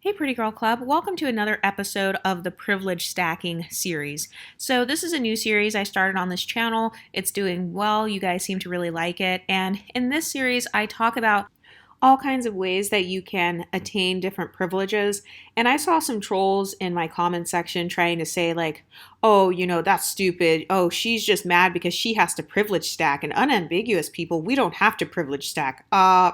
Hey, Pretty Girl Club. Welcome to another episode of the Privilege Stacking series. So, this is a new series I started on this channel. It's doing well. You guys seem to really like it. And in this series, I talk about all kinds of ways that you can attain different privileges. And I saw some trolls in my comment section trying to say, like, oh, that's stupid. Oh, she's just mad because she has to privilege stack. And unambiguous people, we don't have to privilege stack.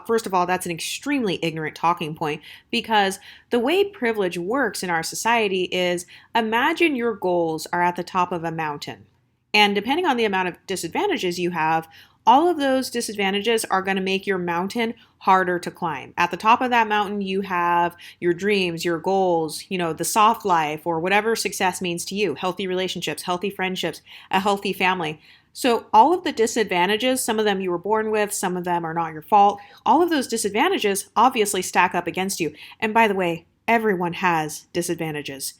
First of all, that's an extremely ignorant talking point because the way privilege works in our society is imagine your goals are at the top of a mountain. And depending on the amount of disadvantages you have, all of those disadvantages are going to make your mountain harder to climb. At the top of that mountain, you have your dreams, your goals, the soft life, or whatever success means to you, healthy relationships, healthy friendships, a healthy family. So all of the disadvantages, some of them you were born with, some of them are not your fault, all of those disadvantages obviously stack up against you. And by the way, everyone has disadvantages.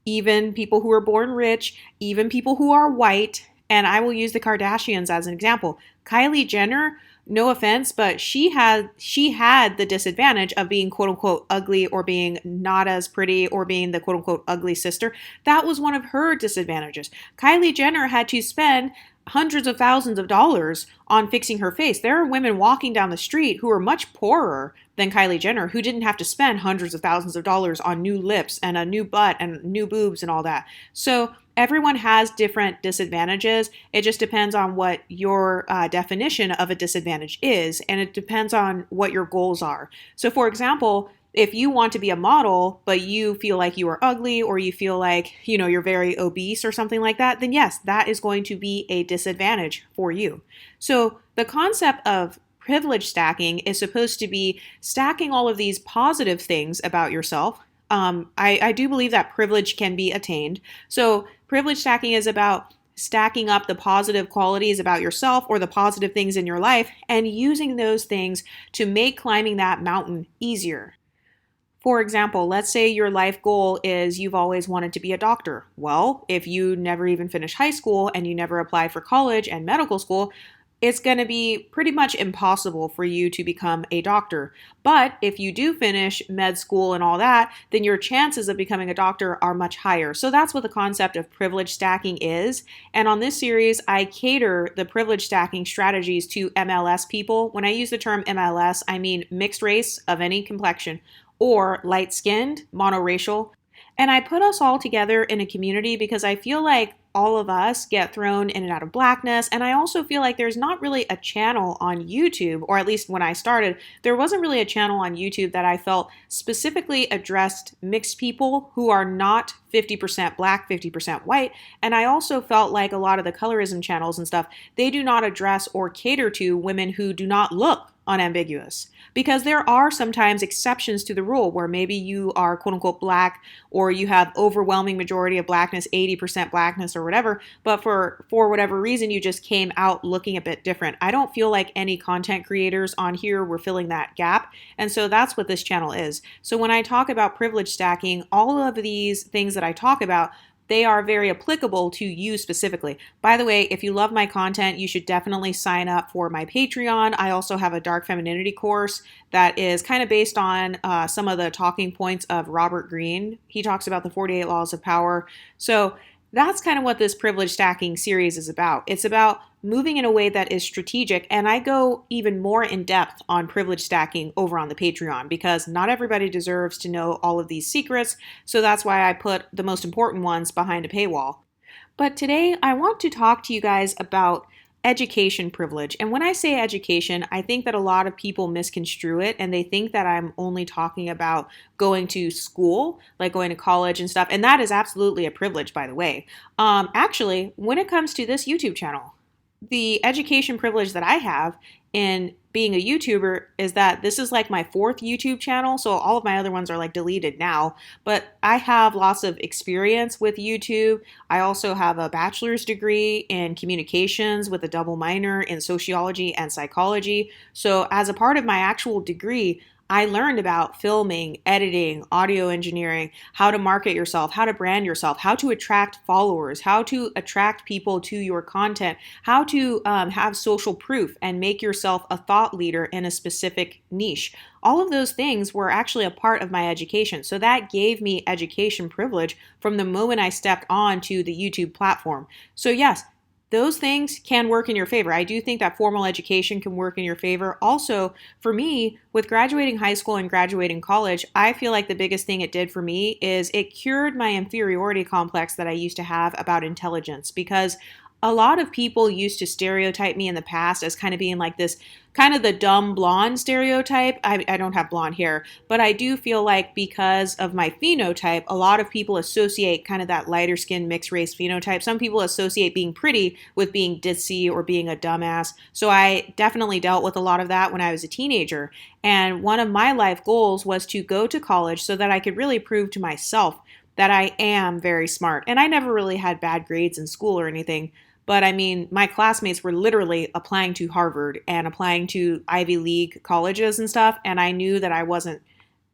Even people who are born rich, even people who are white, and I will use the Kardashians as an example. Kylie Jenner, no offense, but she had the disadvantage of being quote unquote ugly or being not as pretty or being the quote unquote ugly sister. That was one of her disadvantages. Kylie Jenner had to spend hundreds of thousands of dollars on fixing her face. There are women walking down the street who are much poorer than Kylie Jenner who didn't have to spend hundreds of thousands of dollars on new lips and a new butt and new boobs and all that. So everyone has different disadvantages. It just depends on what your definition of a disadvantage is, and it depends on what your goals are. So for example, if you want to be a model, but you feel like you are ugly or you feel like, you're very obese or something like that, then yes, that is going to be a disadvantage for you. So the concept of privilege stacking is supposed to be stacking all of these positive things about yourself. I do believe that privilege can be attained. So privilege stacking is about stacking up the positive qualities about yourself or the positive things in your life and using those things to make climbing that mountain easier. For example, let's say your life goal is you've always wanted to be a doctor. Well, if you never even finish high school and you never apply for college and medical school, it's going to be pretty much impossible for you to become a doctor. But if you do finish med school and all that, then your chances of becoming a doctor are much higher. So that's what the concept of privilege stacking is. And on this series, I cater the privilege stacking strategies to MLS people. When I use the term MLS, I mean mixed race of any complexion or light-skinned, monoracial. And I put us all together in a community because I feel like all of us get thrown in and out of blackness. And I also feel like there's not really a channel on YouTube, or at least when I started, there wasn't really a channel on YouTube that I felt specifically addressed mixed people who are not 50% black, 50% white. And I also felt like a lot of the colorism channels and stuff, they do not address or cater to women who do not look unambiguous, because there are sometimes exceptions to the rule where maybe you are quote unquote black or you have overwhelming majority of blackness, 80% blackness or whatever, but for whatever reason you just came out looking a bit different. I don't feel like any content creators on here were filling that gap, and so that's what this channel is. So when I talk about privilege stacking, all of these things that I talk about, they are very applicable to you specifically. By the way, if you love my content, you should definitely sign up for my Patreon. I also have a dark femininity course that is kind of based on some of the talking points of Robert Greene. He talks about the 48 laws of power. So that's kind of what this privilege stacking series is about. It's about moving in a way that is strategic, and I go even more in depth on privilege stacking over on the Patreon because not everybody deserves to know all of these secrets, so that's why I put the most important ones behind a paywall. But today I want to talk to you guys about education privilege. And when I say education, I think that a lot of people misconstrue it and they think that I'm only talking about going to school, like going to college and stuff. And that is absolutely a privilege, by the way. Actually, when it comes to this YouTube channel, the education privilege that I have in being a YouTuber is that this is like my fourth YouTube channel. So all of my other ones are like deleted now, but I have lots of experience with YouTube. I also have a bachelor's degree in communications with a double minor in sociology and psychology. So as a part of my actual degree, I learned about filming, editing, audio engineering, how to market yourself, how to brand yourself, how to attract followers, how to attract people to your content, how to have social proof and make yourself a thought leader in a specific niche. all of those things were actually a part of my education. So that gave me education privilege from the moment I stepped onto the YouTube platform. So yes, those things can work in your favor. I do think that formal education can work in your favor. Also, for me, with graduating high school and graduating college, I feel like the biggest thing it did for me is it cured my inferiority complex that I used to have about intelligence, because a lot of people used to stereotype me in the past as kind of being like this, kind of the dumb blonde stereotype. I don't have blonde hair, but I do feel like because of my phenotype, a lot of people associate kind of that lighter skin mixed race phenotype. Some people associate being pretty with being ditzy or being a dumbass. So I definitely dealt with a lot of that when I was a teenager. And one of my life goals was to go to college so that I could really prove to myself that I am very smart. And I never really had bad grades in school or anything. But I mean, my classmates were literally applying to Harvard and applying to Ivy League colleges and stuff. And I knew that I wasn't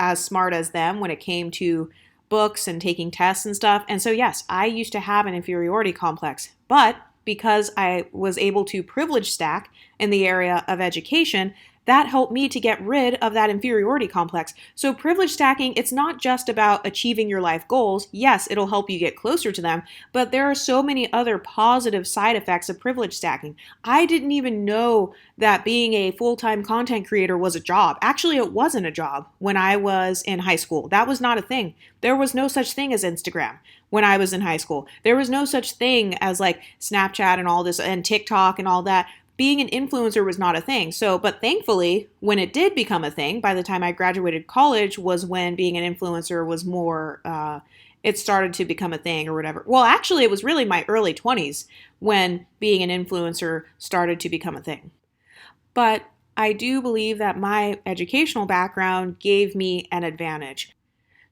as smart as them when it came to books and taking tests and stuff. And so, yes, I used to have an inferiority complex. But because I was able to privilege stack in the area of education, that helped me to get rid of that inferiority complex. So privilege stacking, it's not just about achieving your life goals. Yes, it'll help you get closer to them, but there are so many other positive side effects of privilege stacking. I didn't even know that being a full-time content creator was a job. Actually, it wasn't a job when I was in high school. That was not a thing. There was no such thing as Instagram when I was in high school. There was no such thing as like Snapchat and all this and TikTok and all that. Being an influencer was not a thing. So, but thankfully, when it did become a thing, by the time I graduated college was when being an influencer was more, it started to become a thing or whatever. Well, actually, it was really my early 20s when being an influencer started to become a thing. But I do believe that my educational background gave me an advantage.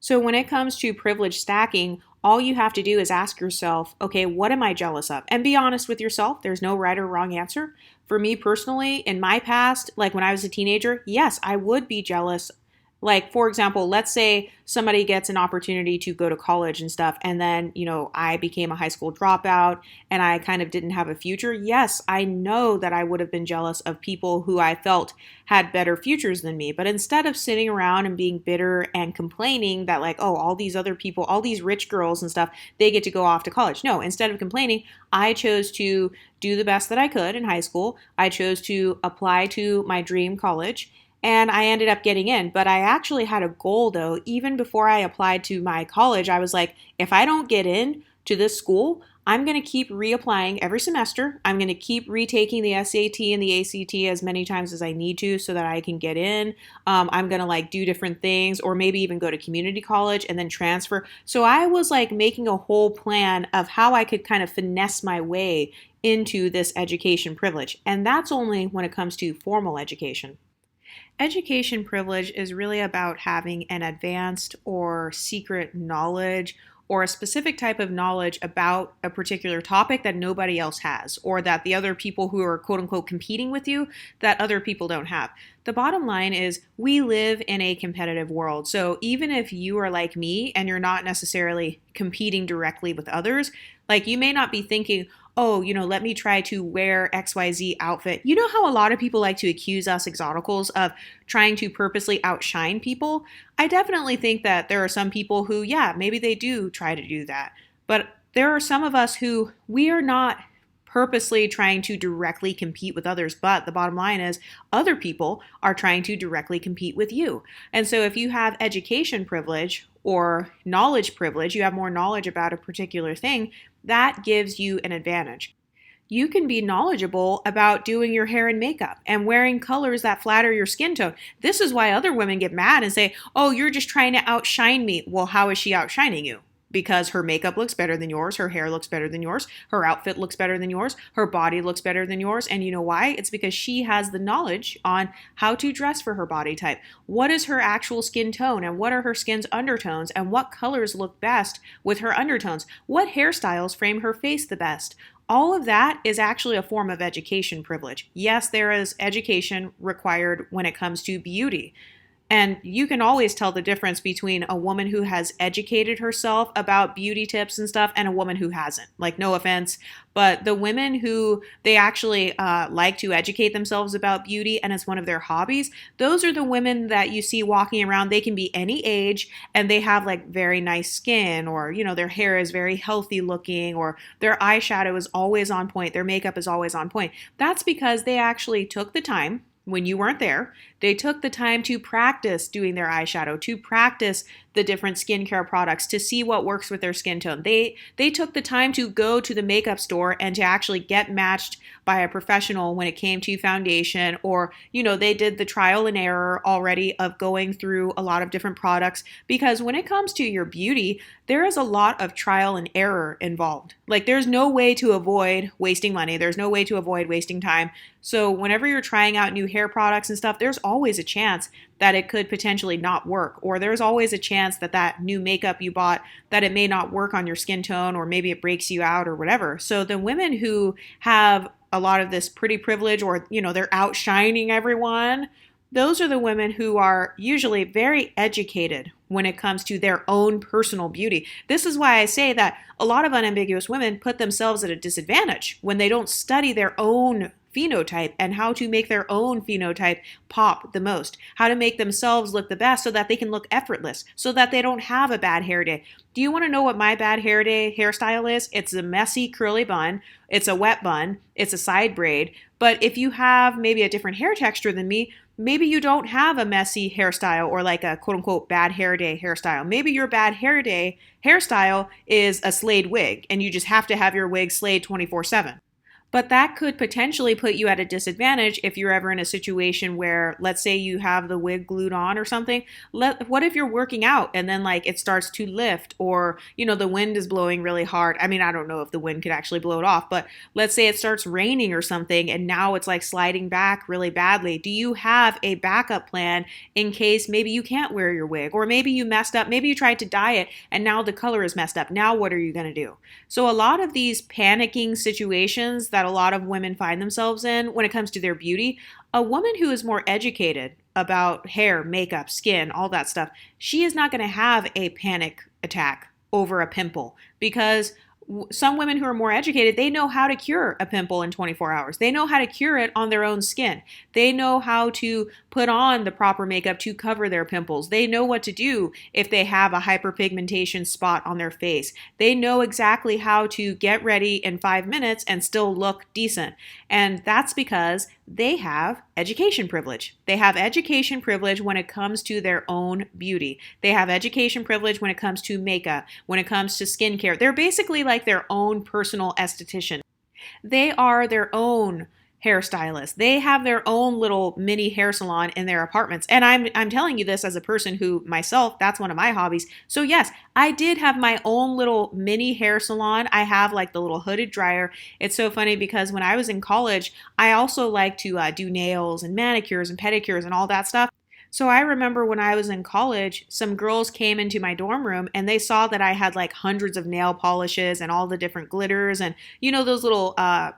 So when it comes to privilege stacking, all you have to do is ask yourself, okay, what am I jealous of? And be honest with yourself. There's no right or wrong answer. For me personally, in my past, like when I was a teenager, yes, I would be jealous. Like, for example, let's say somebody gets an opportunity to go to college and stuff, and then, I became a high school dropout and I kind of didn't have a future. Yes, I know that I would have been jealous of people who I felt had better futures than me. But instead of sitting around and being bitter and complaining that, like, oh, all these other people, all these rich girls and stuff, they get to go off to college. No, instead of complaining, I chose to do the best that I could in high school. I chose to apply to my dream college. And I ended up getting in. But I actually had a goal, though. Even before I applied to my college, I was like, if I don't get in to this school, I'm going to keep reapplying every semester. I'm going to keep retaking the SAT and the ACT as many times as I need to so that I can get in. I'm going to like do different things, or maybe even go to community college and then transfer. So I was like making a whole plan of how I could kind of finesse my way into this education privilege. And that's only when it comes to formal education. Education privilege is really about having an advanced or secret knowledge or a specific type of knowledge about a particular topic that nobody else has, or that the other people who are quote unquote competing with you, that other people don't have. The bottom line is we live in a competitive world. So even if you are like me and you're not necessarily competing directly with others, like you may not be thinking, oh, let me try to wear XYZ outfit. You know how a lot of people like to accuse us Exoticals of trying to purposely outshine people? I definitely think that there are some people who, yeah, maybe they do try to do that. But there are some of us who we are not purposely trying to directly compete with others, but the bottom line is other people are trying to directly compete with you. And so if you have education privilege or knowledge privilege, you have more knowledge about a particular thing, that gives you an advantage. You can be knowledgeable about doing your hair and makeup and wearing colors that flatter your skin tone. This is why other women get mad and say, oh, you're just trying to outshine me. Well, how is she outshining you? Because her makeup looks better than yours, her hair looks better than yours, her outfit looks better than yours, her body looks better than yours. And you know why? It's because she has the knowledge on how to dress for her body type. What is her actual skin tone, and what are her skin's undertones, and what colors look best with her undertones? What hairstyles frame her face the best? All of that is actually a form of education privilege. Yes, there is education required when it comes to beauty. And you can always tell the difference between a woman who has educated herself about beauty tips and stuff and a woman who hasn't. Like, no offense, but the women who they actually like to educate themselves about beauty and it's one of their hobbies, those are the women that you see walking around. They can be any age and they have like very nice skin, or, their hair is very healthy looking, or their eyeshadow is always on point, their makeup is always on point. That's because they actually took the time when you weren't there. They took the time to practice doing their eyeshadow, to practice the different skincare products, to see what works with their skin tone. They took the time to go to the makeup store and to actually get matched by a professional when it came to foundation, or, they did the trial and error already of going through a lot of different products. Because when it comes to your beauty, there is a lot of trial and error involved. Like, there's no way to avoid wasting money. There's no way to avoid wasting time. So whenever you're trying out new hair products and stuff, there's always a chance that it could potentially not work, or there's always a chance that that new makeup you bought, that it may not work on your skin tone, or maybe it breaks you out or whatever. So the women who have a lot of this pretty privilege, or they're outshining everyone, those are the women who are usually very educated when it comes to their own personal beauty. This is why I say that a lot of unambiguous women put themselves at a disadvantage when they don't study their own phenotype and how to make their own phenotype pop the most, how to make themselves look the best so that they can look effortless, so that they don't have a bad hair day. Do you want to know what my bad hair day hairstyle is? It's a messy curly bun, it's a wet bun, it's a side braid. But if you have maybe a different hair texture than me, maybe you don't have a messy hairstyle or like a quote unquote bad hair day hairstyle. Maybe your bad hair day hairstyle is a slayed wig and you just have to have your wig slayed 24/7. But that could potentially put you at a disadvantage if you're ever in a situation where, let's say you have the wig glued on or something. What if you're working out and then like it starts to lift, or, the wind is blowing really hard. I mean, I don't know if the wind could actually blow it off, but let's say it starts raining or something and now it's like sliding back really badly. Do you have a backup plan in case maybe you can't wear your wig, or maybe you messed up, maybe you tried to dye it and now the color is messed up. Now what are you going to do? So a lot of these panicking situations that a lot of women find themselves in when it comes to their beauty, a woman who is more educated about hair, makeup, skin, all that stuff, she is not going to have a panic attack over a pimple, because some women who are more educated, they know how to cure a pimple in 24 hours. They know how to cure it on their own skin. They know how to put on the proper makeup to cover their pimples. They know what to do if they have a hyperpigmentation spot on their face. They know exactly how to get ready in 5 minutes and still look decent. And that's because they have education privilege. They have education privilege when it comes to their own beauty. They have education privilege when it comes to makeup, when it comes to skincare. They're basically like their own personal esthetician. They are their own hairstylist. They have their own little mini hair salon in their apartments. And I'm telling you this as a person who myself, that's one of my hobbies. So yes, I did have my own little mini hair salon. I have like the little hooded dryer. It's so funny because when I was in college, I also like to do nails and manicures and pedicures and all that stuff. So I remember when I was in college, some girls came into my dorm room and they saw that I had like hundreds of nail polishes and all the different glitters and those little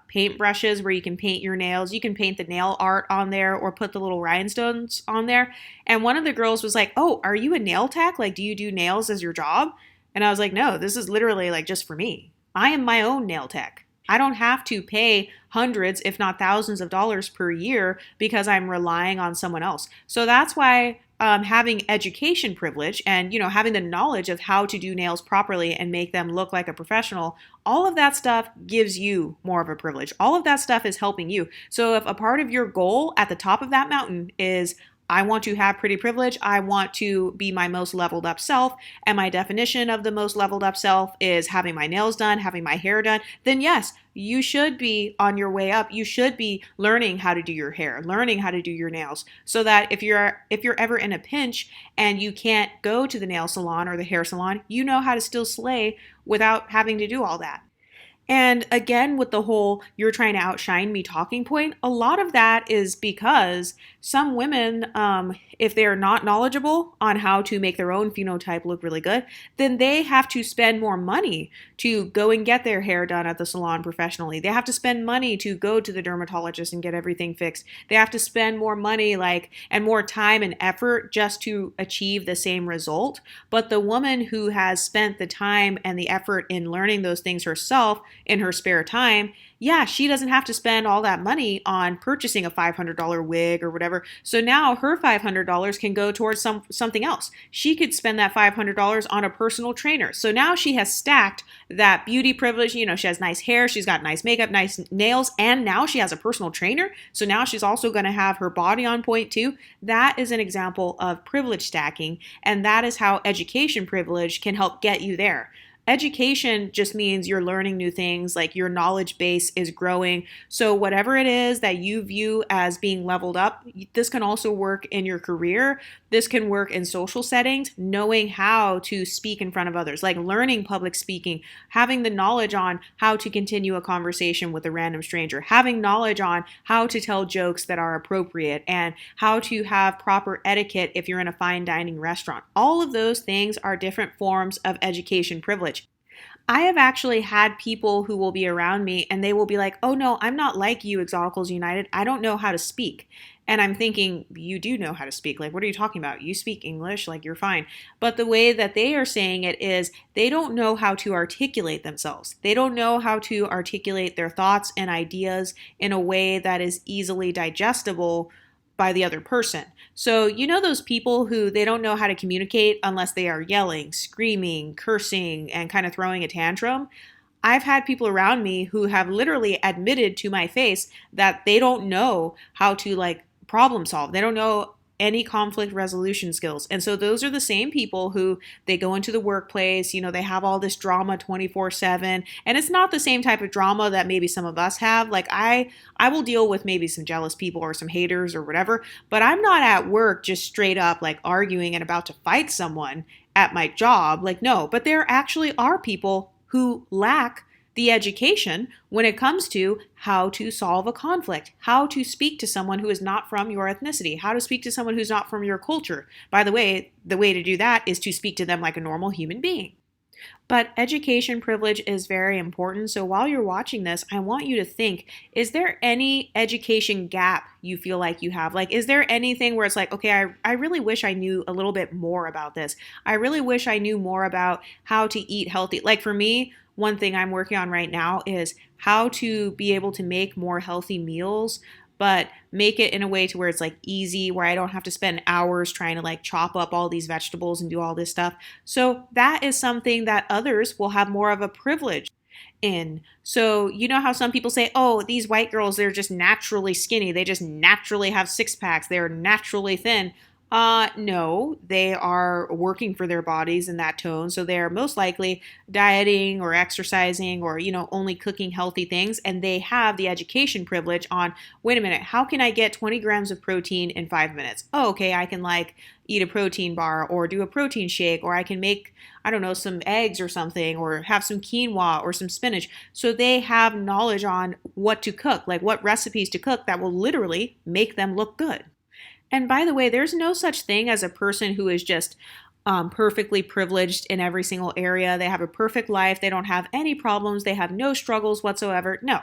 paint brushes where you can paint your nails. You can paint the nail art on there or put the little rhinestones on there. And one of the girls was like, "Oh, are you a nail tech? Like, do you do nails as your job?" And I was like, "No, this is literally like just for me. I am my own nail tech. I don't have to pay hundreds, if not thousands of dollars per year because I'm relying on someone else." So that's why having education privilege and, having the knowledge of how to do nails properly and make them look like a professional, all of that stuff gives you more of a privilege. All of that stuff is helping you. So if a part of your goal at the top of that mountain is, I want to have pretty privilege, I want to be my most leveled up self, and my definition of the most leveled up self is having my nails done, having my hair done, then yes, you should be on your way up. You should be learning how to do your hair, learning how to do your nails, so that if you're ever in a pinch and you can't go to the nail salon or the hair salon, you know how to still slay without having to do all that. And again, with the whole you're trying to outshine me talking point, a lot of that is because some women, if they're not knowledgeable on how to make their own phenotype look really good, then they have to spend more money to go and get their hair done at the salon professionally. They have to spend money to go to the dermatologist and get everything fixed. They have to spend more money, and more time and effort just to achieve the same result. But the woman who has spent the time and the effort in learning those things herself in her spare time, yeah, she doesn't have to spend all that money on purchasing a $500 wig or whatever. So now her $500 can go towards something else. She could spend that $500 on a personal trainer. So now she has stacked that beauty privilege. You know, she has nice hair, she's got nice makeup, nice nails, and now she has a personal trainer. So now she's also going to have her body on point too. That is an example of privilege stacking, and that is how education privilege can help get you there. Education just means you're learning new things, like your knowledge base is growing. So whatever it is that you view as being leveled up, this can also work in your career. This can work in social settings, knowing how to speak in front of others, like learning public speaking, having the knowledge on how to continue a conversation with a random stranger, having knowledge on how to tell jokes that are appropriate, and how to have proper etiquette if you're in a fine dining restaurant. All of those things are different forms of education privilege. I have actually had people who will be around me and they will be like, oh no, I'm not like you, Exoticals United. I don't know how to speak. And I'm thinking, you do know how to speak. Like, what are you talking about? You speak English, like you're fine. But the way that they are saying it is they don't know how to articulate themselves. They don't know how to articulate their thoughts and ideas in a way that is easily digestible by the other person. So, you know, those people who they don't know how to communicate unless they are yelling, screaming, cursing, and kind of throwing a tantrum. I've had people around me who have literally admitted to my face that they don't know how to problem solve. They don't know any conflict resolution skills. And so those are the same people who they go into the workplace, you know, they have all this drama 24/7, and it's not the same type of drama that maybe some of us have. Like I will deal with maybe some jealous people or some haters or whatever, but I'm not at work just straight up like arguing and about to fight someone at my job. Like, no, but there actually are people who lack the education when it comes to how to solve a conflict, how to speak to someone who is not from your ethnicity, how to speak to someone who's not from your culture. By the way to do that is to speak to them like a normal human being. But education privilege is very important. So while you're watching this, I want you to think, is there any education gap you feel like you have? Like, is there anything where it's like, okay, I really wish I knew a little bit more about this. I really wish I knew more about how to eat healthy. Like for me, one thing I'm working on right now is how to be able to make more healthy meals, but make it in a way to where it's like easy, where I don't have to spend hours trying to like chop up all these vegetables and do all this stuff. So that is something that others will have more of a privilege in. So you know how some people say, oh, these white girls, they're just naturally skinny. They just naturally have six packs. They're naturally thin. No, they are working for their bodies in that tone. So they're most likely dieting or exercising or, you know, only cooking healthy things. And they have the education privilege on, wait a minute, how can I get 20 grams of protein in 5 minutes? Oh, okay, I can like eat a protein bar or do a protein shake, or I can make, I don't know, some eggs or something, or have some quinoa or some spinach. So they have knowledge on what to cook, like what recipes to cook that will literally make them look good. And by the way, there's no such thing as a person who is just perfectly privileged in every single area. They have a perfect life. They don't have any problems. They have no struggles whatsoever. No.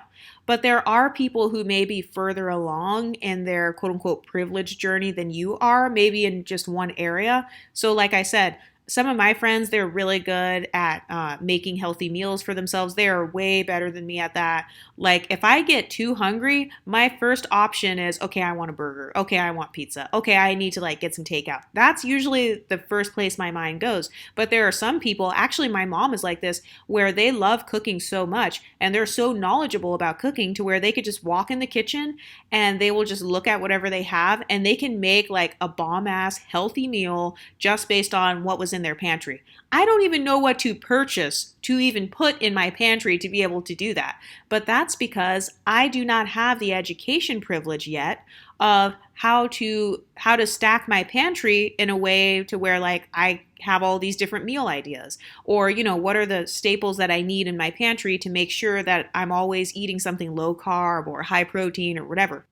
But there are people who may be further along in their quote unquote privilege journey than you are, maybe in just one area. So like I said, some of my friends, they're really good at making healthy meals for themselves. They are way better than me at that. Like if I get too hungry, my first option is, okay, I want a burger. Okay, I want pizza. Okay, I need to like get some takeout. That's usually the first place my mind goes. But there are some people, actually my mom is like this, where they love cooking so much and they're so knowledgeable about cooking to where they could just walk in the kitchen and they will just look at whatever they have and they can make like a bomb ass healthy meal just based on what was in their pantry. I don't even know what to purchase to even put in my pantry to be able to do that. But that's because I do not have the education privilege yet of how to stack my pantry in a way to where like I have all these different meal ideas, or what are the staples that I need in my pantry to make sure that I'm always eating something low carb or high protein or whatever.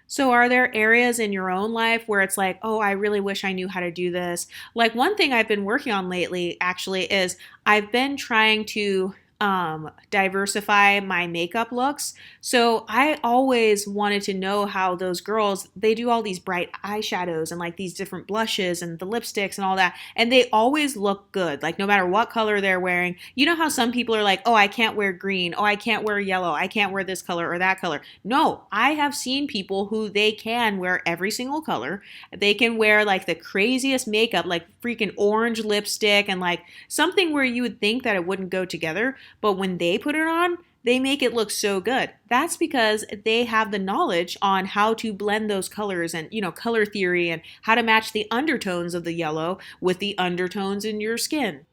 So, are there areas in your own life where it's like, oh, I really wish I knew how to do this? Like, one thing I've been working on lately actually is I've been trying to diversify my makeup looks. So, I always wanted to know how those girls, they do all these bright eyeshadows and like these different blushes and the lipsticks and all that. And they always look good, like no matter what color they're wearing. You know how some people are like, oh, I can't wear green. Oh, I can't wear yellow. I can't wear this color or that color. No, I have seen people who they can wear every single color. They can wear like the craziest makeup, like freaking orange lipstick and like something where you would think that it wouldn't go together. But when they put it on, they make it look so good. That's because they have the knowledge on how to blend those colors and, color theory and how to match the undertones of the yellow with the undertones in your skin.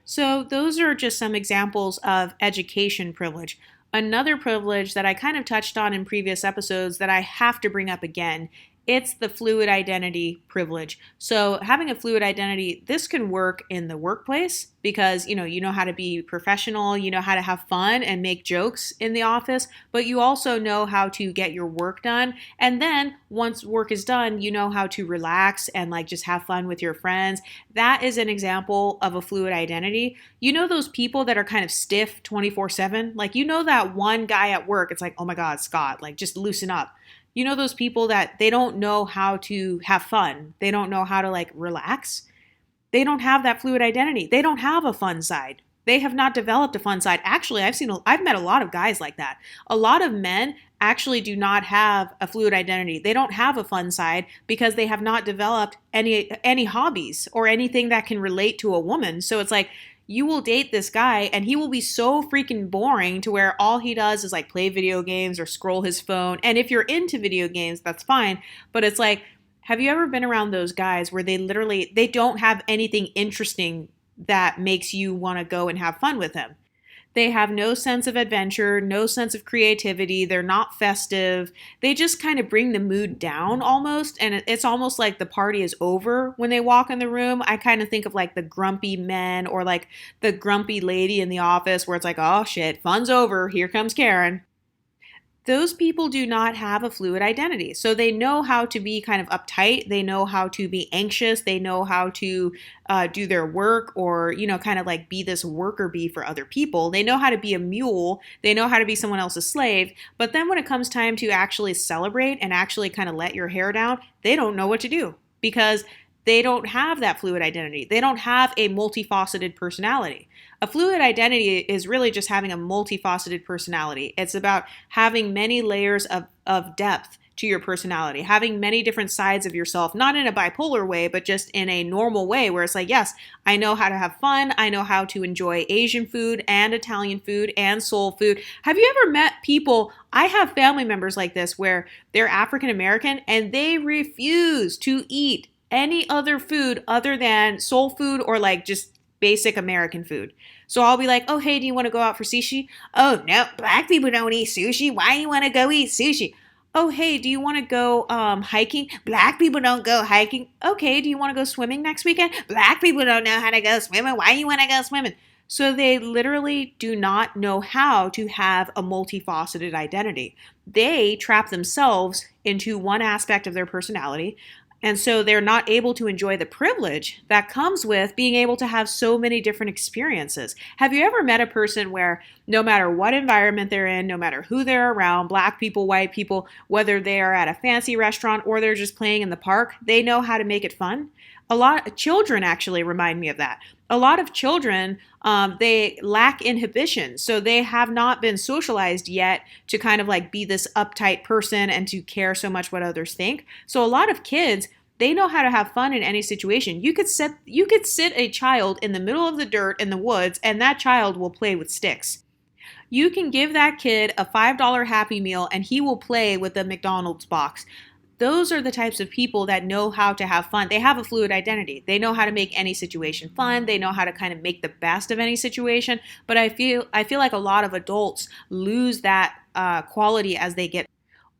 So, those are just some examples of education privilege. Another privilege that I kind of touched on in previous episodes that I have to bring up again, it's the fluid identity privilege. So, having a fluid identity, this can work in the workplace because, you know how to be professional, you know how to have fun and make jokes in the office, but you also know how to get your work done. And then once work is done, you know how to relax and like just have fun with your friends. That is an example of a fluid identity. You know those people that are kind of stiff 24/7? Like that one guy at work, it's like, "Oh my God, Scott, like just loosen up." You know those people that they don't know how to have fun. They don't know how to like relax. They don't have that fluid identity. They don't have a fun side. They have not developed a fun side. Actually, I've met a lot of guys like that. A lot of men actually do not have a fluid identity. They don't have a fun side because they have not developed any hobbies or anything that can relate to a woman. So it's like you will date this guy and he will be so freaking boring to where all he does is like play video games or scroll his phone. And if you're into video games, that's fine. But it's like, have you ever been around those guys where they don't have anything interesting that makes you want to go and have fun with them? They have no sense of adventure, no sense of creativity. They're not festive. They just kind of bring the mood down almost. And it's almost like the party is over when they walk in the room. I kind of think of like the grumpy men or like the grumpy lady in the office where it's like, oh shit, fun's over. Here comes Karen. Those people do not have a fluid identity. So they know how to be kind of uptight. They know how to be anxious. They know how to do their work or, kind of like be this worker bee for other people. They know how to be a mule. They know how to be someone else's slave. But then when it comes time to actually celebrate and actually kind of let your hair down, they don't know what to do because they don't have that fluid identity. They don't have a multifaceted personality. A fluid identity is really just having a multifaceted personality. It's about having many layers of depth to your personality, having many different sides of yourself, not in a bipolar way, but just in a normal way where it's like, yes, I know how to have fun. I know how to enjoy Asian food and Italian food and soul food. Have you ever met people? I have family members like this where they're African American and they refuse to eat any other food other than soul food or like just basic American food. So I'll be like, oh, hey, do you want to go out for sushi? Oh, no, black people don't eat sushi. Why do you want to go eat sushi? Oh, hey, do you want to go hiking? Black people don't go hiking. Okay, do you want to go swimming next weekend? Black people don't know how to go swimming. Why do you want to go swimming? So they literally do not know how to have a multifaceted identity. They trap themselves into one aspect of their personality. And so they're not able to enjoy the privilege that comes with being able to have so many different experiences. Have you ever met a person where no matter what environment they're in, no matter who they're around, black people, white people, whether they are at a fancy restaurant or they're just playing in the park, they know how to make it fun? A lot of children actually remind me of that. A lot of children, they lack inhibition. So they have not been socialized yet to kind of like be this uptight person and to care so much what others think. So a lot of kids, they know how to have fun in any situation. You could sit a child in the middle of the dirt in the woods and that child will play with sticks. You can give that kid a $5 Happy Meal and he will play with the McDonald's box. Those are the types of people that know how to have fun. They have a fluid identity. They know how to make any situation fun. They know how to kind of make the best of any situation. But I feel like a lot of adults lose that quality as they get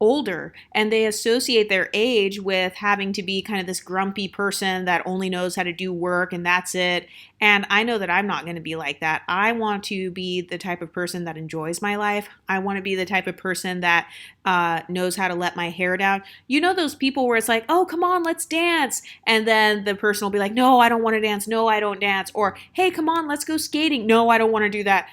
older, and they associate their age with having to be kind of this grumpy person that only knows how to do work and that's it. And I know that I'm not going to be like that. I want to be the type of person that enjoys my life. I want to be the type of person that knows how to let my hair down. You know those people where it's like, oh, come on, let's dance. And then the person will be like, no, I don't want to dance. No, I don't dance. Or, hey, come on, let's go skating. No, I don't want to do that.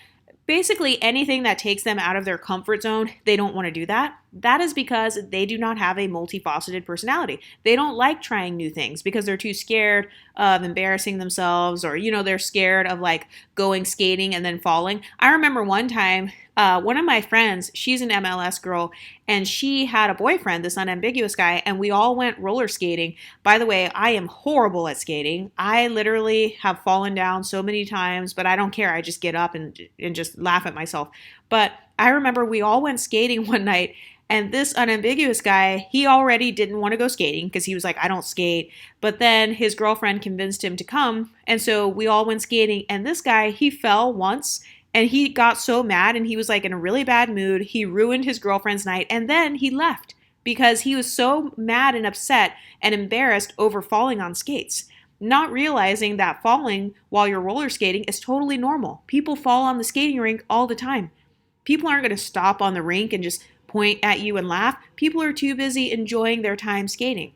Basically, anything that takes them out of their comfort zone, they don't want to do that. That is because they do not have a multifaceted personality. They don't like trying new things because they're too scared of embarrassing themselves, or, they're scared of like going skating and then falling. I remember one time, one of my friends, she's an MLS girl, and she had a boyfriend, this unambiguous guy, and we all went roller skating. By the way, I am horrible at skating. I literally have fallen down so many times, but I don't care. I just get up and just laugh at myself. But I remember we all went skating one night, and this unambiguous guy, he already didn't want to go skating because he was like, I don't skate. But then his girlfriend convinced him to come. And so we all went skating. And this guy, he fell once and he got so mad and he was like in a really bad mood. He ruined his girlfriend's night and then he left because he was so mad and upset and embarrassed over falling on skates. Not realizing that falling while you're roller skating is totally normal. People fall on the skating rink all the time. People aren't going to stop on the rink and just point at you and laugh. People are too busy enjoying their time skating.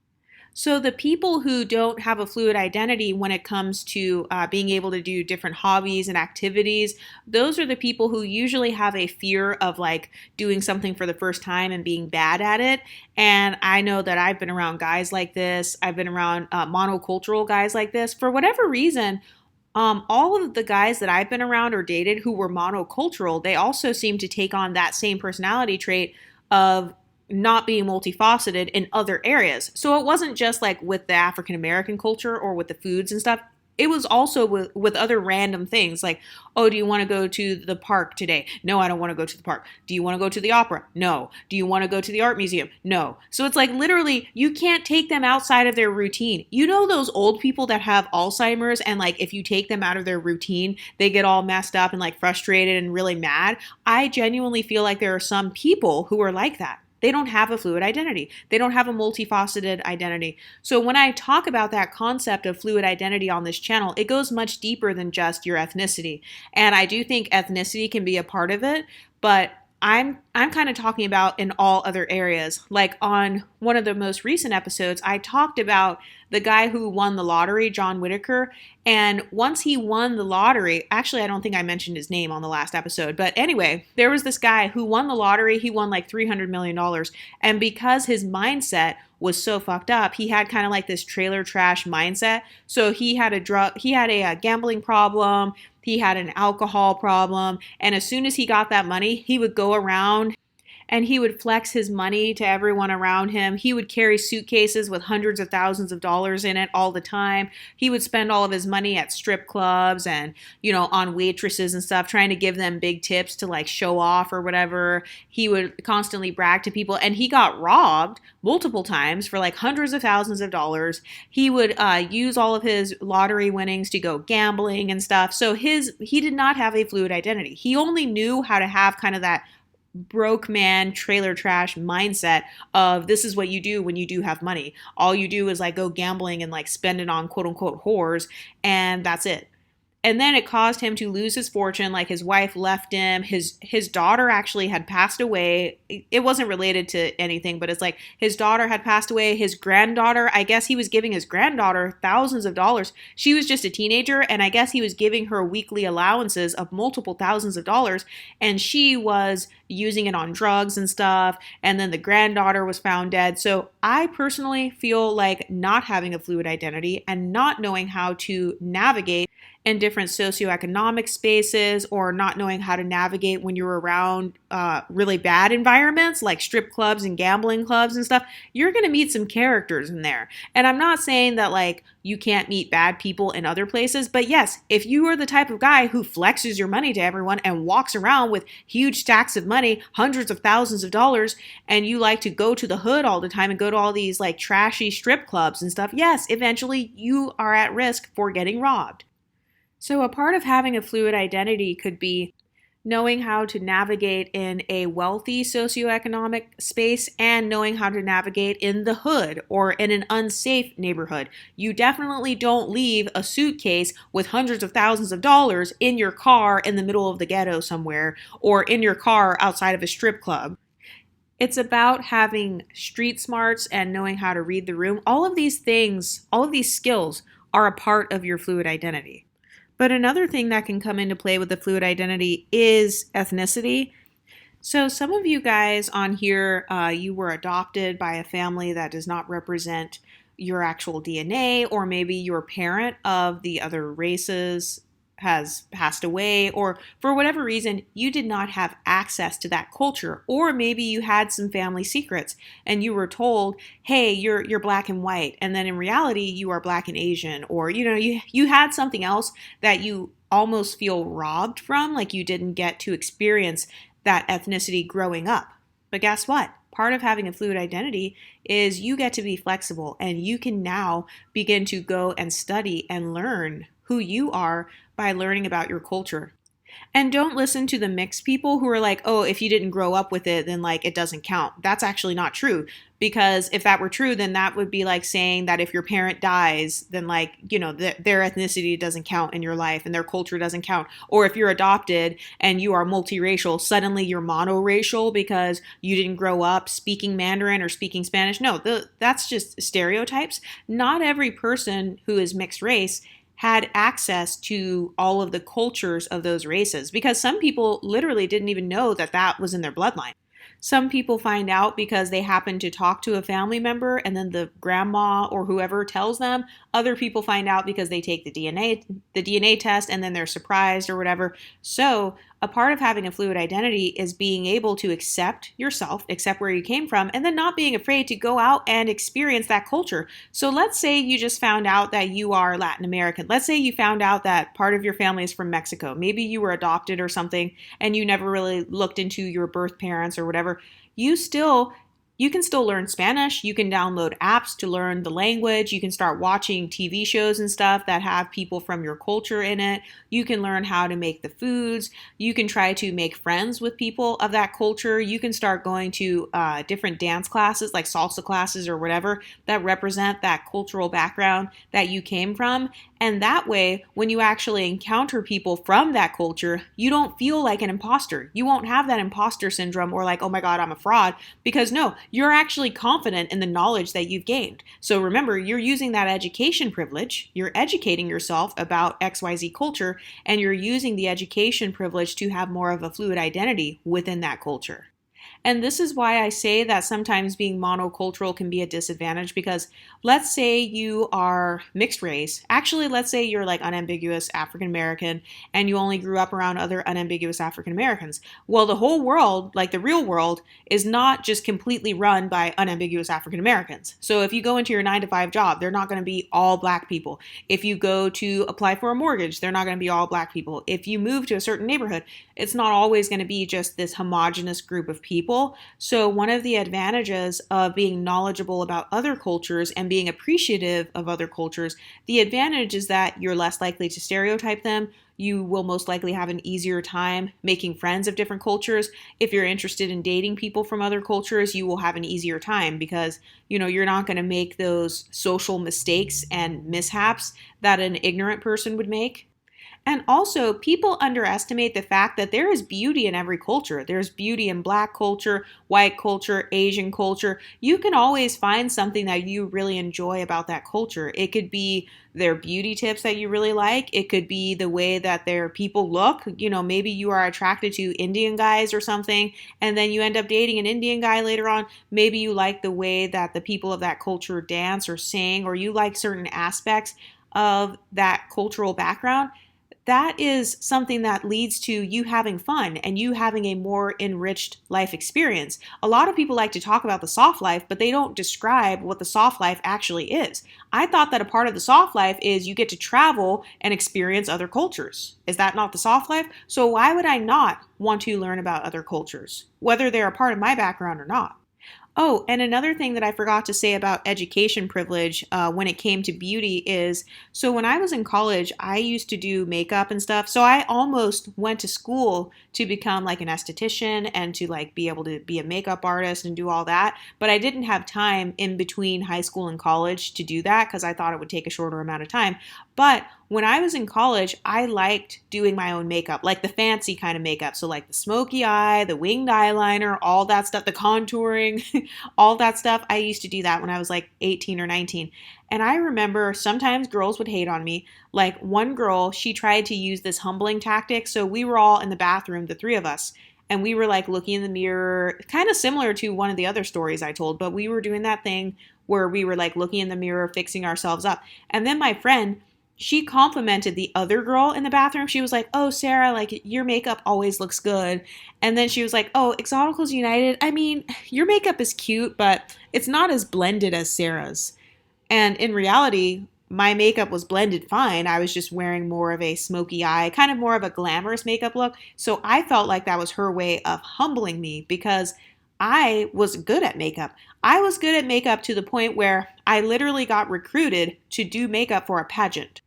So the people who don't have a fluid identity when it comes to being able to do different hobbies and activities, those are the people who usually have a fear of like doing something for the first time and being bad at it. And I know that I've been around guys like this. I've been around monocultural guys like this. For whatever reason, all of the guys that I've been around or dated who were monocultural, they also seem to take on that same personality trait of not being multifaceted in other areas. So it wasn't just like with the African American culture or with the foods and stuff. It was also with other random things like, oh, do you want to go to the park today? No, I don't want to go to the park. Do you want to go to the opera? No. Do you want to go to the art museum? No. So it's like literally you can't take them outside of their routine. You know those old people that have Alzheimer's and like if you take them out of their routine, they get all messed up and like frustrated and really mad. I genuinely feel like there are some people who are like that. They don't have a fluid identity. They don't have a multifaceted identity. So when I talk about that concept of fluid identity on this channel, it goes much deeper than just your ethnicity. And I do think ethnicity can be a part of it, but I'm kind of talking about in all other areas. Like on one of the most recent episodes, I talked about the guy who won the lottery, John Whitaker. And once he won the lottery, actually, I don't think I mentioned his name on the last episode. But anyway, there was this guy who won the lottery. He won like $300 million. And because his mindset was so fucked up, he had kind of like this trailer trash mindset. So he had a gambling problem. He had an alcohol problem. And as soon as he got that money, he would go around and he would flex his money to everyone around him. He would carry suitcases with hundreds of thousands of dollars in it all the time. He would spend all of his money at strip clubs and, on waitresses and stuff, trying to give them big tips to like show off or whatever. He would constantly brag to people, and he got robbed multiple times for like hundreds of thousands of dollars. He would use all of his lottery winnings to go gambling and stuff. So he did not have a fluid identity. He only knew how to have kind of that broke man trailer trash mindset of this is what you do when you do have money. All you do is like go gambling and like spend it on quote unquote whores, and that's it. And then it caused him to lose his fortune. Like his wife left him. His daughter actually had passed away. It wasn't related to anything, but it's like his daughter had passed away. His granddaughter, I guess he was giving his granddaughter thousands of dollars. She was just a teenager, and I guess he was giving her weekly allowances of multiple thousands of dollars, and she was using it on drugs and stuff. And then the granddaughter was found dead. So I personally feel like not having a fluid identity and not knowing how to navigate in different socioeconomic spaces, or not knowing how to navigate when you're around really bad environments like strip clubs and gambling clubs and stuff, you're going to meet some characters in there. And I'm not saying that like you can't meet bad people in other places, but yes, if you are the type of guy who flexes your money to everyone and walks around with huge stacks of money, hundreds of thousands of dollars, and you like to go to the hood all the time and go to all these like trashy strip clubs and stuff, yes, eventually you are at risk for getting robbed. So a part of having a fluid identity could be knowing how to navigate in a wealthy socioeconomic space and knowing how to navigate in the hood or in an unsafe neighborhood. You definitely don't leave a suitcase with hundreds of thousands of dollars in your car in the middle of the ghetto somewhere or in your car outside of a strip club. It's about having street smarts and knowing how to read the room. All of these things, all of these skills are a part of your fluid identity. But another thing that can come into play with the fluid identity is ethnicity. So, some of you guys on here, you were adopted by a family that does not represent your actual DNA, or maybe your parent of the other races has passed away, or for whatever reason, you did not have access to that culture, or maybe you had some family secrets and you were told, "Hey, you're black and white," and then in reality, you are black and Asian, or you had something else that you almost feel robbed from, like you didn't get to experience that ethnicity growing up. But guess what? Part of having a fluid identity is you get to be flexible and you can now begin to go and study and learn who you are by learning about your culture. And don't listen to the mixed people who are like, oh, if you didn't grow up with it, then like it doesn't count. That's actually not true. Because if that were true, then that would be like saying that if your parent dies, then like, their ethnicity doesn't count in your life and their culture doesn't count. Or if you're adopted and you are multiracial, suddenly you're monoracial because you didn't grow up speaking Mandarin or speaking Spanish. No, that's just stereotypes. Not every person who is mixed race had access to all of the cultures of those races because some people literally didn't even know that that was in their bloodline. Some people find out because they happen to talk to a family member and then the grandma or whoever tells them. Other people find out because they take the DNA test and then they're surprised or whatever. So, a part of having a fluid identity is being able to accept yourself, accept where you came from, and then not being afraid to go out and experience that culture. So let's say you just found out that you are Latin American. Let's say you found out that part of your family is from Mexico. Maybe you were adopted or something and you never really looked into your birth parents or whatever. You can still learn Spanish. You can download apps to learn the language. You can start watching TV shows and stuff that have people from your culture in it. You can learn how to make the foods. You can try to make friends with people of that culture. You can start going to different dance classes like salsa classes or whatever that represent that cultural background that you came from. And that way, when you actually encounter people from that culture, you don't feel like an imposter. You won't have that imposter syndrome or like, oh my God, I'm a fraud. Because no, you're actually confident in the knowledge that you've gained. So remember, you're using that education privilege. You're educating yourself about XYZ culture, and you're using the education privilege to have more of a fluid identity within that culture. And this is why I say that sometimes being monocultural can be a disadvantage because let's say you are mixed race. Actually, let's say you're like unambiguous African American and you only grew up around other unambiguous African Americans. Well, the whole world, like the real world, is not just completely run by unambiguous African Americans. So if you go into your 9 to 5 job, they're not going to be all black people. If you go to apply for a mortgage, they're not going to be all black people. If you move to a certain neighborhood, it's not always going to be just this homogenous group of people. So one of the advantages of being knowledgeable about other cultures and being appreciative of other cultures, the advantage is that you're less likely to stereotype them. You will most likely have an easier time making friends of different cultures. If you're interested in dating people from other cultures, you will have an easier time because, you're not going to make those social mistakes and mishaps that an ignorant person would make. And also, people underestimate the fact that there is beauty in every culture. There's beauty in black culture, white culture, Asian culture. You can always find something that you really enjoy about that culture. It could be their beauty tips that you really like. It could be the way that their people look. Maybe you are attracted to Indian guys or something, and then you end up dating an Indian guy later on. Maybe you like the way that the people of that culture dance or sing, or you like certain aspects of that cultural background. That is something that leads to you having fun and you having a more enriched life experience. A lot of people like to talk about the soft life, but they don't describe what the soft life actually is. I thought that a part of the soft life is you get to travel and experience other cultures. Is that not the soft life? So why would I not want to learn about other cultures, whether they're a part of my background or not? Oh, and another thing that I forgot to say about education privilege when it came to beauty is so when I was in college, I used to do makeup and stuff. So I almost went to school to become like an esthetician and to like be able to be a makeup artist and do all that. But I didn't have time in between high school and college to do that because I thought it would take a shorter amount of time. But when I was in college, I liked doing my own makeup, like the fancy kind of makeup. So, like the smoky eye, the winged eyeliner, all that stuff, the contouring, all that stuff. I used to do that when I was like 18 or 19. And I remember sometimes girls would hate on me. Like one girl, she tried to use this humbling tactic. So, we were all in the bathroom, the three of us. And we were like looking in the mirror, kind of similar to one of the other stories I told, but we were doing that thing where we were like looking in the mirror, fixing ourselves up. And then my friend, she complimented the other girl in the bathroom. She was like, "Oh, Sarah, like your makeup always looks good." And then she was like, "Oh, Exoticals United, I mean, your makeup is cute, but it's not as blended as Sarah's." And in reality, my makeup was blended fine. I was just wearing more of a smoky eye, kind of more of a glamorous makeup look. So I felt like that was her way of humbling me because I was good at makeup. I was good at makeup to the point where I literally got recruited to do makeup for a pageant.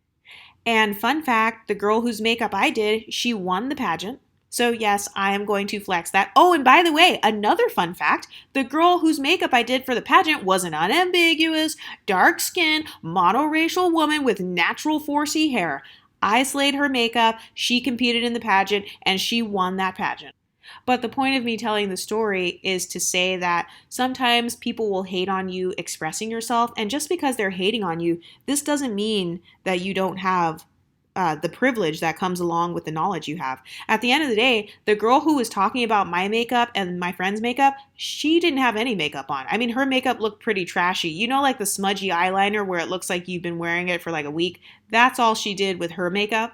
And fun fact, the girl whose makeup I did, she won the pageant. So yes, I am going to flex that. Oh, and by the way, another fun fact, the girl whose makeup I did for the pageant was an unambiguous, dark-skinned, monoracial woman with natural 4C hair. I slayed her makeup, she competed in the pageant, and she won that pageant. But the point of me telling the story is to say that sometimes people will hate on you expressing yourself. And just because they're hating on you, this doesn't mean that you don't have the privilege that comes along with the knowledge you have. At the end of the day, the girl who was talking about my makeup and my friend's makeup, she didn't have any makeup on. I mean, her makeup looked pretty trashy. You know, like the smudgy eyeliner where it looks like you've been wearing it for like a week? That's all she did with her makeup.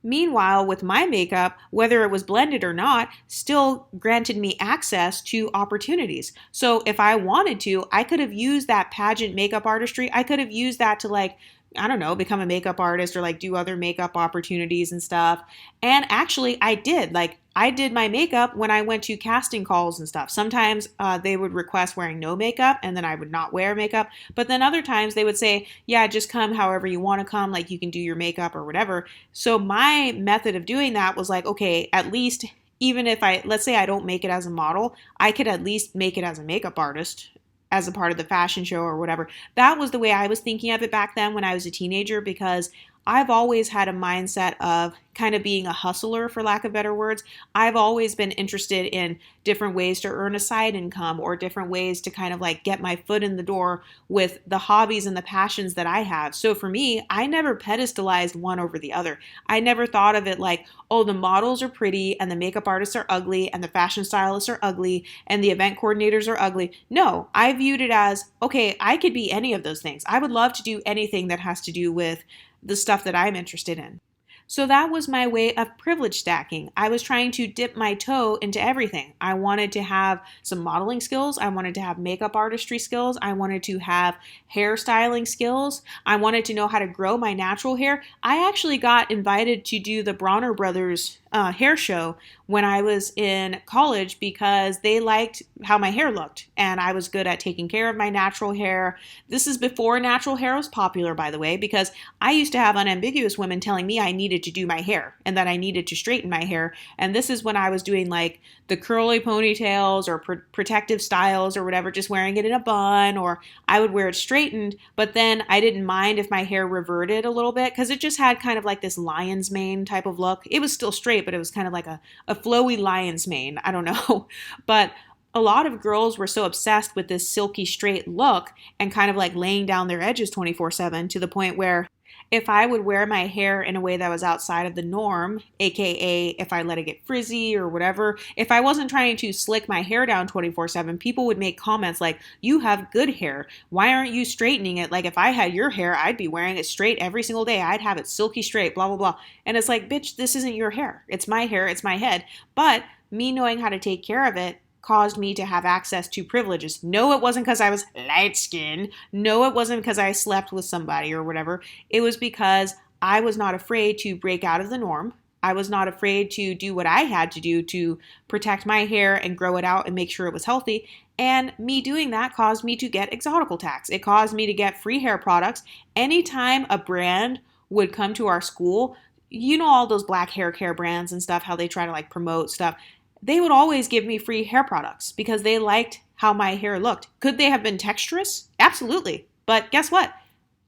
Meanwhile, with my makeup, whether it was blended or not, still granted me access to opportunities. So if I wanted to, I could have used that pageant makeup artistry. I could have used that to like, I don't know, become a makeup artist or like do other makeup opportunities and stuff. And actually, I did. Like, I did my makeup when I went to casting calls and stuff. Sometimes they would request wearing no makeup and then I would not wear makeup. But then other times they would say, yeah, just come however you want to come. Like you can do your makeup or whatever. So my method of doing that was like, okay, at least even if let's say I don't make it as a model, I could at least make it as a makeup artist as a part of the fashion show or whatever. That was the way I was thinking of it back then when I was a teenager because I've always had a mindset of kind of being a hustler, for lack of better words. I've always been interested in different ways to earn a side income or different ways to kind of like get my foot in the door with the hobbies and the passions that I have. So for me, I never pedestalized one over the other. I never thought of it like, oh, the models are pretty and the makeup artists are ugly and the fashion stylists are ugly and the event coordinators are ugly. No, I viewed it as, okay, I could be any of those things. I would love to do anything that has to do with the stuff that I'm interested in. So that was my way of privilege stacking. I was trying to dip my toe into everything. I wanted to have some modeling skills. I wanted to have makeup artistry skills. I wanted to have hairstyling skills. I wanted to know how to grow my natural hair. I actually got invited to do the Bronner Brothers hair show when I was in college because they liked how my hair looked and I was good at taking care of my natural hair. This is before natural hair was popular, by the way, because I used to have unambiguous women telling me I needed to do my hair and that I needed to straighten my hair. And this is when I was doing like the curly ponytails or protective styles or whatever, just wearing it in a bun, or I would wear it straightened, but then I didn't mind if my hair reverted a little bit because it just had kind of like this lion's mane type of look. It was still straight, but it was kind of like a flowy lion's mane. I don't know. But a lot of girls were so obsessed with this silky straight look and kind of like laying down their edges 24/7 to the point where if I would wear my hair in a way that was outside of the norm, aka if I let it get frizzy or whatever, if I wasn't trying to slick my hair down 24/7, people would make comments like, you have good hair. Why aren't you straightening it? Like if I had your hair, I'd be wearing it straight every single day. I'd have it silky straight, blah, blah, blah. And it's like, bitch, this isn't your hair. It's my hair. It's my head. But me knowing how to take care of it caused me to have access to privileges. No, it wasn't because I was light skinned. No, it wasn't because I slept with somebody or whatever. It was because I was not afraid to break out of the norm. I was not afraid to do what I had to do to protect my hair and grow it out and make sure it was healthy. And me doing that caused me to get Exotical tax. It caused me to get free hair products. Anytime a brand would come to our school, you know, all those black hair care brands and stuff, how they try to like promote stuff, they would always give me free hair products because they liked how my hair looked. Could they have been texturous? Absolutely. But guess what?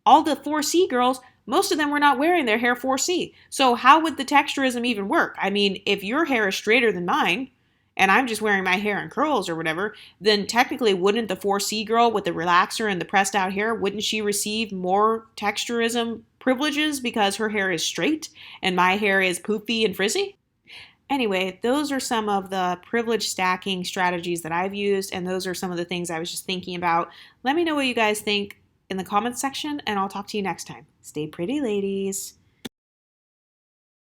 All the 4C girls, most of them were not wearing their hair 4C. So how would the texturism even work? I mean, if your hair is straighter than mine, and I'm just wearing my hair in curls or whatever, then technically wouldn't the 4C girl with the relaxer and the pressed out hair, wouldn't she receive more texturism privileges because her hair is straight and my hair is poofy and frizzy? Anyway, those are some of the privilege stacking strategies that I've used, and those are some of the things I was just thinking about. Let me know what you guys think in the comments section, and I'll talk to you next time. Stay pretty, ladies.